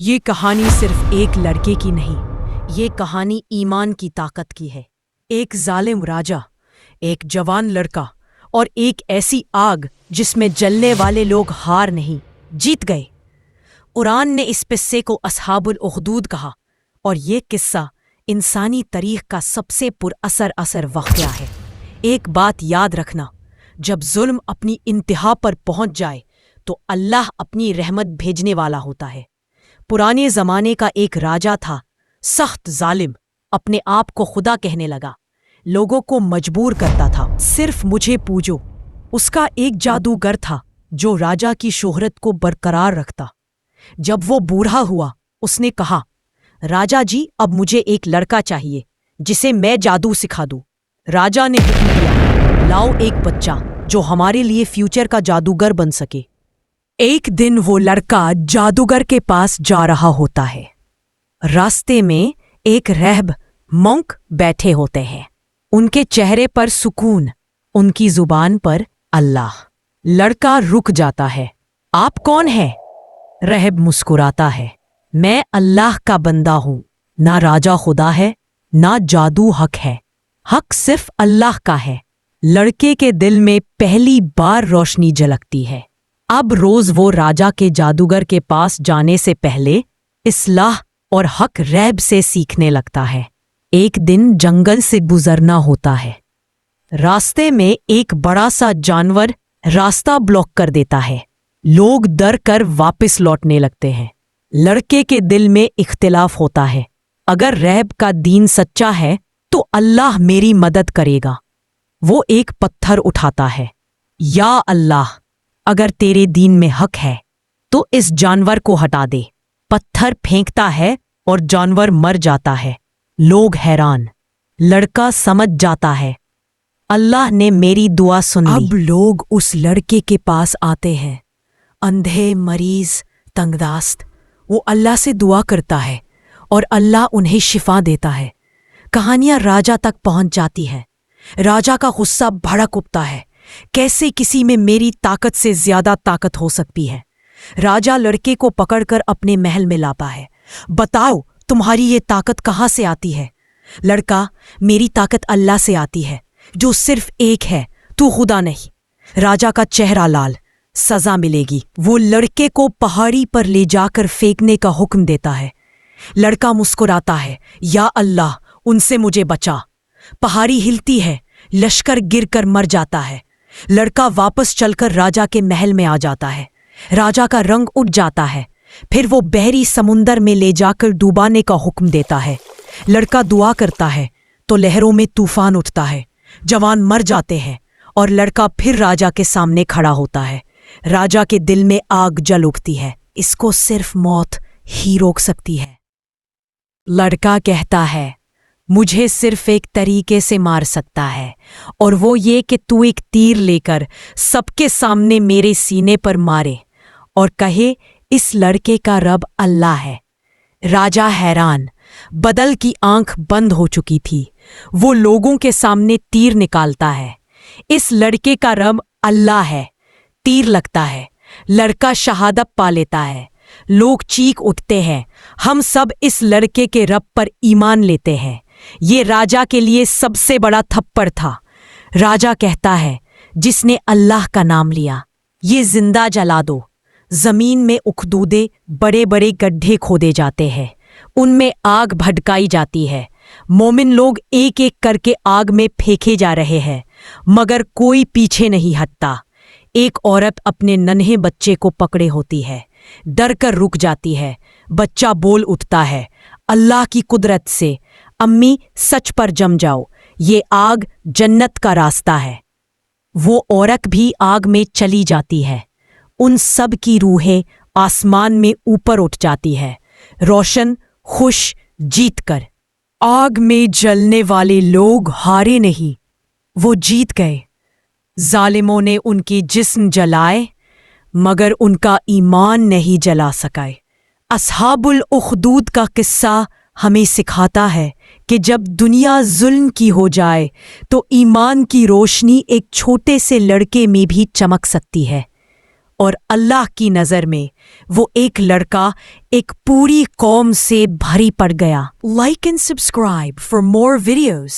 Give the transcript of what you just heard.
یہ کہانی صرف ایک لڑکے کی نہیں، یہ کہانی ایمان کی طاقت کی ہے۔ ایک ظالم راجا، ایک جوان لڑکا اور ایک ایسی آگ جس میں جلنے والے لوگ ہار نہیں، جیت گئے۔ قرآن نے اس قصے کو اصحاب الاخدود کہا، اور یہ قصہ انسانی تاریخ کا سب سے پر اثر واقعہ ہے۔ ایک بات یاد رکھنا، جب ظلم اپنی انتہا پر پہنچ جائے تو اللہ اپنی رحمت بھیجنے والا ہوتا ہے۔ پرانے زمانے کا ایک راجا تھا، سخت ظالم، اپنے آپ کو خدا کہنے لگا، لوگوں کو مجبور کرتا تھا، صرف مجھے پوجو۔ اس کا ایک جادوگر تھا جو راجا کی شہرت کو برقرار رکھتا۔ جب وہ بوڑھا ہوا، اس نے کہا، راجا جی، اب مجھے ایک لڑکا چاہیے جسے میں جادو سکھا دوں۔ راجا نے حکم دیا، لاؤ ایک بچہ جو ہمارے لیے فیوچر کا جادوگر بن سکے۔ ایک دن وہ لڑکا جادوگر کے پاس جا رہا ہوتا ہے۔ راستے میں ایک راہب مونک بیٹھے ہوتے ہیں، ان کے چہرے پر سکون، ان کی زبان پر اللہ۔ لڑکا رک جاتا ہے۔ آپ کون ہیں؟ راہب مسکراتا ہے، میں اللہ کا بندہ ہوں۔ نہ راجا خدا ہے، نہ جادو حق ہے، حق صرف اللہ کا ہے۔ لڑکے کے دل میں پہلی بار روشنی جھلکتی ہے۔ اب روز وہ راجا کے جادوگر کے پاس جانے سے پہلے اصلاح اور حق راہب سے سیکھنے لگتا ہے۔ ایک دن جنگل سے گزرنا ہوتا ہے۔ راستے میں ایک بڑا سا جانور راستہ بلاک کر دیتا ہے۔ لوگ ڈر کر واپس لوٹنے لگتے ہیں۔ لڑکے کے دل میں اختلاف ہوتا ہے، اگر راہب کا دین سچا ہے تو اللہ میری مدد کرے گا۔ وہ ایک پتھر اٹھاتا ہے، یا اللہ، اگر تیرے دین میں حق ہے تو اس جانور کو ہٹا دے۔ پتھر پھینکتا ہے اور جانور مر جاتا ہے۔ لوگ حیران۔ لڑکا سمجھ جاتا ہے، اللہ نے میری دعا سن لی۔ اب لوگ اس لڑکے کے پاس آتے ہیں، اندھے، مریض، تنگ دست۔ وہ اللہ سے دعا کرتا ہے اور اللہ انہیں شفا دیتا ہے۔ کہانیاں راجا تک پہنچ جاتی ہے۔ راجا کا غصہ بھڑک اٹھتا ہے، کیسے کسی میں میری طاقت سے زیادہ طاقت ہو سکتی ہے؟ راجا لڑکے کو پکڑ کر اپنے محل میں لاتا ہے۔ بتاؤ، تمہاری یہ طاقت کہاں سے آتی ہے؟ لڑکا، میری طاقت اللہ سے آتی ہے، جو صرف ایک ہے، تو خدا نہیں۔ راجا کا چہرہ لال، سزا ملے گی۔ وہ لڑکے کو پہاڑی پر لے جا کر پھینکنے کا حکم دیتا ہے۔ لڑکا مسکراتا ہے، یا اللہ، ان سے مجھے بچا۔ پہاڑی ہلتی ہے، لشکر گر کر مر جاتا ہے۔ لڑکا واپس چل کر راجا کے محل میں آ جاتا ہے۔ راجا کا رنگ اٹھ جاتا ہے، پھر وہ بحری سمندر میں لے جا کر ڈوبانے کا حکم دیتا ہے۔ لڑکا دعا کرتا ہے تو لہروں میں طوفان اٹھتا ہے، جوان مر جاتے ہیں، اور لڑکا پھر راجا کے سامنے کھڑا ہوتا ہے۔ راجا کے دل میں آگ جل اٹھتی ہے، اس کو صرف موت ہی روک سکتی ہے۔ لڑکا کہتا ہے، مجھے صرف ایک طریقے سے مار سکتا ہے، اور وہ یہ کہ تو ایک تیر لے کر سب کے سامنے میرے سینے پر مارے اور کہے، اس لڑکے کا رب اللہ ہے۔ راجا حیران، بدل کی آنکھ بند ہو چکی تھی۔ وہ لوگوں کے سامنے تیر نکالتا ہے، اس لڑکے کا رب اللہ ہے۔ تیر لگتا ہے، لڑکا شہادت پا لیتا ہے۔ لوگ چیخ اٹھتے ہیں، ہم سب اس لڑکے کے رب پر ایمان لیتے ہیں۔ یہ راجا کے لیے سب سے بڑا تھپڑ تھا۔ راجا کہتا ہے، جس نے اللہ کا نام لیا، یہ زندہ جلا دو۔ زمین میں اخدودے، بڑے بڑے گڈھے کھودے جاتے ہیں، ان میں آگ بھڑکائی جاتی ہے۔ مومن لوگ ایک ایک کر کے آگ میں پھینکے جا رہے ہیں، مگر کوئی پیچھے نہیں ہٹتا۔ ایک عورت اپنے ننھے بچے کو پکڑے ہوتی ہے، ڈر کر رک جاتی ہے۔ بچہ بول اٹھتا ہے، اللہ کی قدرت سے، امی، سچ پر جم جاؤ، یہ آگ جنت کا راستہ ہے۔ وہ عورت بھی آگ میں چلی جاتی ہے۔ ان سب کی روحیں آسمان میں اوپر اٹھ جاتی ہے، روشن، خوش، جیت کر۔ آگ میں جلنے والے لوگ ہارے نہیں، وہ جیت گئے۔ ظالموں نے ان کے جسم جلائے، مگر ان کا ایمان نہیں جلا سکے۔ اصحاب الاخدود کا قصہ ہمیں سکھاتا ہے کہ جب دنیا ظلم کی ہو جائے تو ایمان کی روشنی ایک چھوٹے سے لڑکے میں بھی چمک سکتی ہے۔ اور اللہ کی نظر میں وہ ایک لڑکا ایک پوری قوم سے بھاری پڑ گیا۔ Like and subscribe for more videos.